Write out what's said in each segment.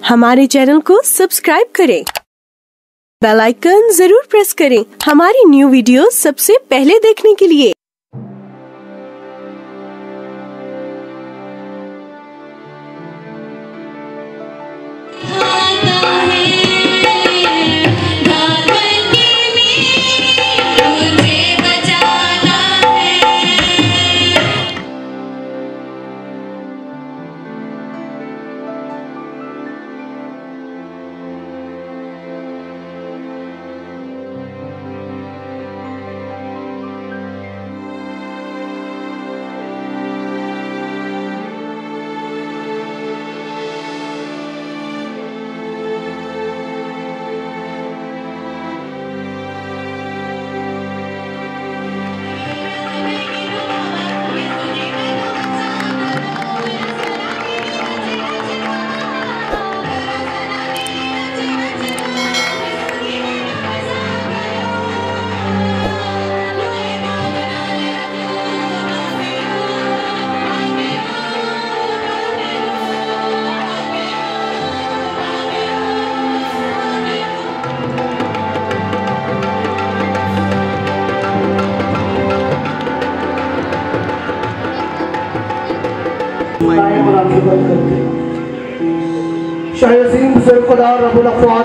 हमारे चैनल को सब्सक्राइब करें, बेल आइकन जरूर प्रेस करें हमारी न्यू वीडियो सबसे पहले देखने के लिए।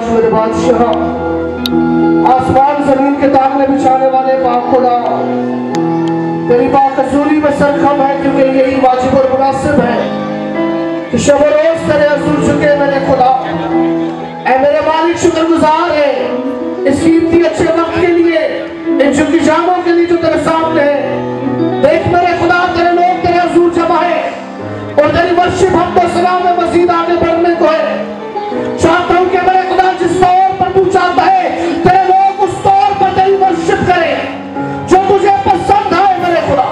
मेरे बादशाह, आसमान जमीन के दामने बिछाने वाले पाक खुदा, तेरी बाकसूरी में सरखम है क्योंकि यही वाजिब और मुनासिब है कि शब रोज तेरे हुजूर झुके मेरे खुदा। ऐ मेरे मालिक शुक्रगुजार है इस कीमती अच्छे वक्त के लिए, इन झुकी जामों के लिए जो तेरे सामने है। देख मेरे खुदा, तेरे लोग तेरे हुजूर जमा है और तेरी वर्शिप हम सलाम में मजीद आगे बढ़ने को है। चाहता हूं कि मेरे खुदा जिस तौर पर तू चाहता है तेरे लोग उस तौर पर तेरी वर्शिप करें जो तुझे पसंद है मेरे खुदा।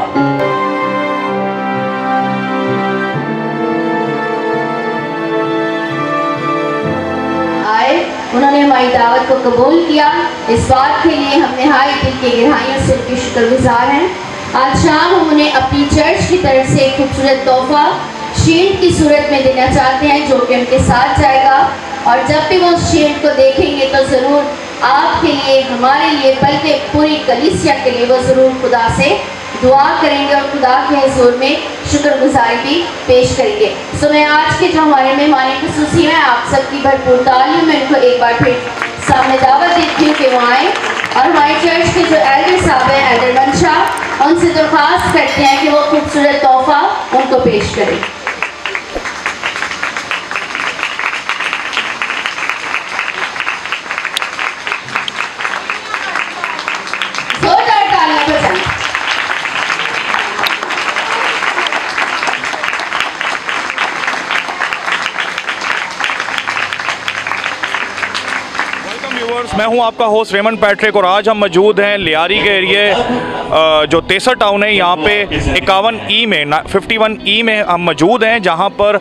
आए, उन्होंने हमारी दावत को कबूल किया। इस बात के लिए हम निहायत दिल की गहराइयों से उनके शुक्रगुजार हैं। आज शाम हम उन्हें अपनी चर्च की तरफ से एक खूबसूरत तोहफा शील्ड की सूरत में देना चाहते हैं जो कि उनके साथ जाएगा। और जब भी वो उस शील्ड को देखेंगे तो ज़रूर आपके लिए, हमारे लिए, बल्कि पूरी कलीसिया के लिए वो ज़रूर खुदा से दुआ करेंगे और खुदा के हुजूर में शुक्रगुजारी भी पेश करेंगे। सो मैं आज के जो हमारे मेहमान खुसूसी हैं, आप सबकी भरपूर तालियों में उनको एक बार फिर सामने दावत देती हूँ कि वो आएँ और हमारे चर्च के जो एल्डर साहब हैं, एल्डर मंशा, उनसे दरख्वास्त करते हैं कि वो खूबसूरत तोहफा उनको पेश करें। मैं हूं आपका होस्ट रेमन पैट्रिक और आज हम मौजूद हैं लियारी के एरिए जो तेसर टाउन है, यहाँ पे 51E में 51E में हम मौजूद हैं, जहाँ पर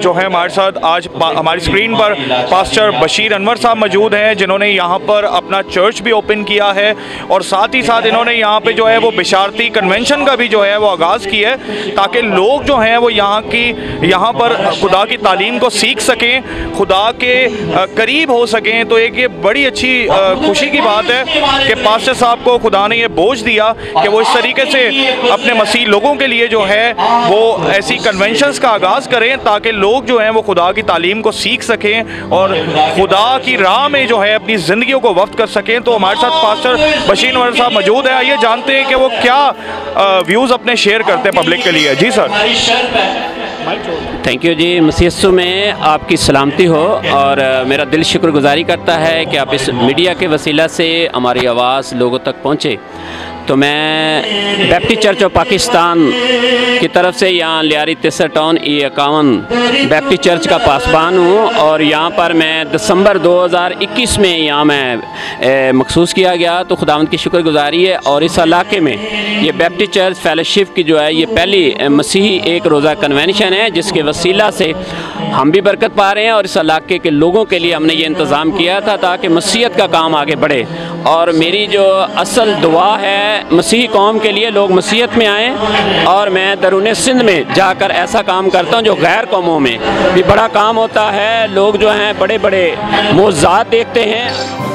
जो है हमारे साथ आज हमारी स्क्रीन पर पास्टर बशीर अनवर साहब मौजूद हैं, जिन्होंने यहाँ पर अपना चर्च भी ओपन किया है और साथ ही साथ इन्होंने यहाँ पे जो है वो बिशारती कन्वेंशन का भी जो है वो आगाज़ किया है ताकि लोग जो हैं वो यहाँ पर खुदा की तालीम को सीख सकें, खुदा के करीब हो सकें। तो एक ये बड़ी अच्छी खुशी की बात है कि पास्टर साहब को खुदा ने ये बोझ दिया कि वो इस तरीके से अपने मसीह लोगों के लिए जो है वो ऐसी कन्वेंशंस का आगाज़ करें ताकि लोग जो हैं वो खुदा की तालीम को सीख सकें और खुदा की राह में जो है अपनी ज़िंदगियों को वक्त कर सकें। तो हमारे साथ पास्टर बशीर अनवर साहब मौजूद है। आइए जानते हैं कि वो क्या व्यूज़ अपने शेयर करते हैं पब्लिक के लिए। जी सर। थैंक यू जी। मसीह में आपकी सलामती हो और मेरा दिल शुक्रगुजारी करता है कि आप इस मीडिया के वसीला से हमारी आवाज़ लोगों तक पहुँचे। तो मैं बैप्टिस्ट चर्च ऑफ पाकिस्तान की तरफ से यहाँ लियारी तेसर टाउन E51 बैप्टिस्ट चर्च का पासबान हूँ और यहाँ पर मैं दिसंबर 2021 में यहाँ मैं मखसूस किया गया। तो खुदावंद की शुक्रगुजारी है और इस इलाके में ये बैप्टिस्ट चर्च फेलोशिप की जो है ये पहली मसीही एक रोज़ा कन्वेंशन है जिसके वसीला से हम भी बरकत पा रहे हैं और इस इलाके के लोगों के लिए हमने ये इंतज़ाम किया था ताकि मसीहत का काम आगे बढ़े। और मेरी जो असल दुआ है मसीही कौम के लिए लोग मसीहत में आएँ, और मैं दरून सिंध में जाकर ऐसा काम करता हूँ जो गैर कौमों में भी बड़ा काम होता है। लोग जो हैं बड़े बड़े मोज़ात देखते हैं।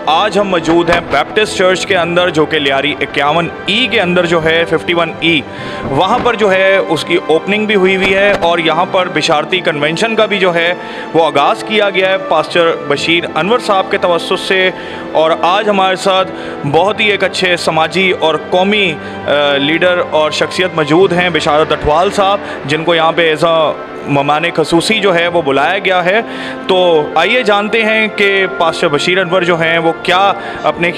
आज हम मौजूद हैं बैप्टिस्ट चर्च के अंदर, जो कि लियारी 51E के अंदर जो है 51E, वहाँ पर जो है उसकी ओपनिंग भी हुई है और यहाँ पर बिशारती कन्वेंशन का भी जो है वो आगाज़ किया गया है पास्टर बशीर अनवर साहब के तवस्सुस से। और आज हमारे साथ बहुत ही एक अच्छे समाजी और कौमी लीडर और शख्सियत मौजूद हैं, बिशारत अठवाल साहब, जिनको यहाँ पे एज़ अ मेहमान खसूसी जो है वो बुलाया गया है। तो आइए जानते हैं कि पास्टर बशीर अनवर जो हैं वो क्या अपने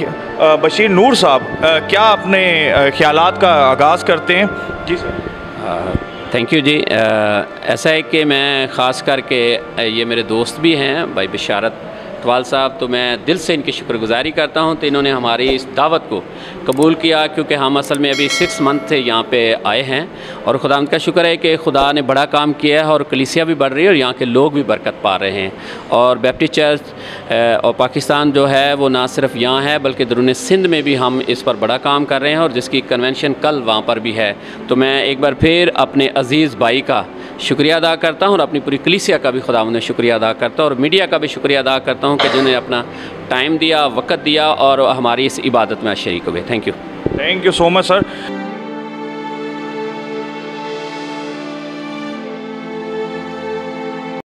बशीर नूर साहब क्या अपने ख्यालात का आगाज़ करते हैं। जी सर। थैंक यू जी। ऐसा है कि मैं ख़ास करके ये मेरे दोस्त भी हैं भाई बिशारत अठवाल साहब, तो मैं दिल से इनकी शुक्रगुजारी करता हूँ। तो इन्होंने हमारी इस दावत को कबूल किया, क्योंकि हम असल में अभी 6 मंथ से यहाँ पे आए हैं, और खुदा का शुक्र है कि खुदा ने बड़ा काम किया है और कलीसिया भी बढ़ रही है और यहाँ के लोग भी बरकत पा रहे हैं। और बैप्टिस्ट चर्च और पाकिस्तान जो है वो ना सिर्फ यहाँ है बल्कि दरून सिंध में भी हम इस पर बड़ा काम कर रहे हैं, और जिसकी कन्वेंशन कल वहाँ पर भी है। तो मैं एक बार फिर अपने अज़ीज़ भाई का शुक्रिया अदा करता हूँ और अपनी पूरी कलीसिया का भी खुदा ने शुक्रिया अदा करता हूँ, और मीडिया का भी शुक्रिया अदा करता हूँ कि जिन्होंने अपना टाइम दिया, वक़्त दिया और हमारी इस इबादत में शरीक हुए। Thank you. Thank you so much sir.